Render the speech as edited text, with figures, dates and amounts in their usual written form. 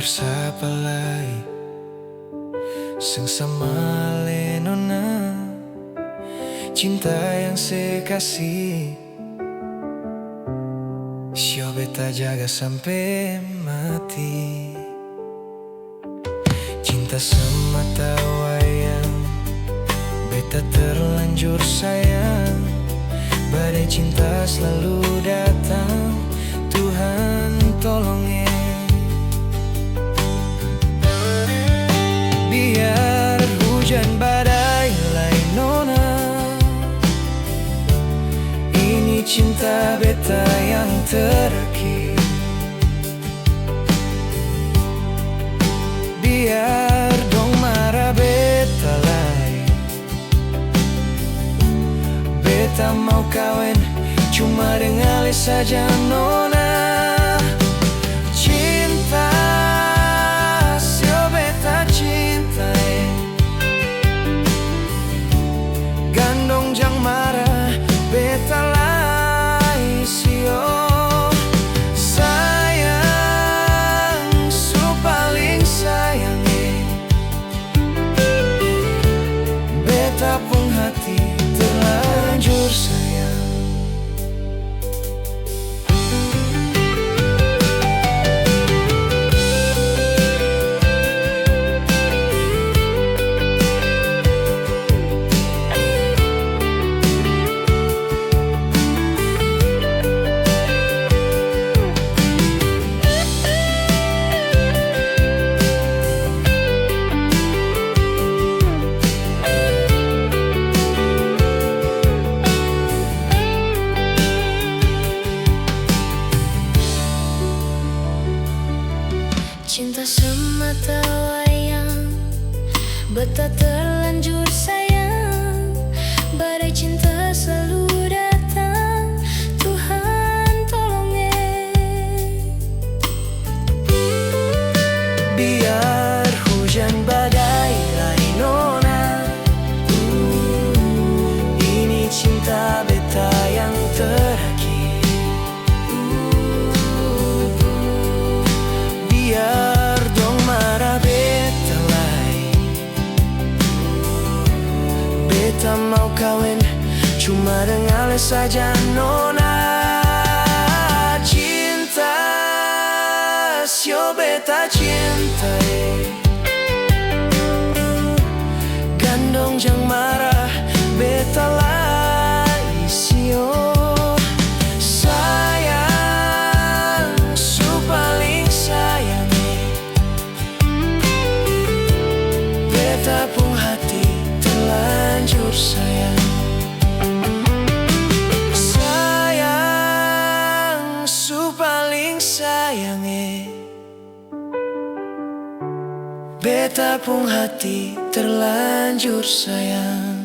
sapalai sing sama lenona, cinta yang sekasih sio beta jaga sampai mati. Cinta semata wayang, beta terlanjur sayang. Badai cinta selalu datang, Tuhan tolongnya. Biar hujan badai lain nona, ini cinta beta yang terakhir. Biar dong marah beta lain, beta mau kawin cuma dengan ale saja nona. Cinta sio beta cintai, gandong jang marah beta lai sio. Sayang su paling sayangi, beta pun hati terlanjur sayang. Cinta semata wayang, beta terlanjur sayang. Badai cinta selalu datang, Tuhan tolongnya. Biar hujan badai lain nona, ini cinta beta yang terakhir. Biar dong marah beta lain, beta mau kawin cuma dengan ale saja nona. Cinta sio beta cintai, gandong jang marah beta lai sio. Sayang su paling sayangi, beta pun hati terlanjur sayang. Sayang su paling sayangi, beta pun hati terlanjur sayang.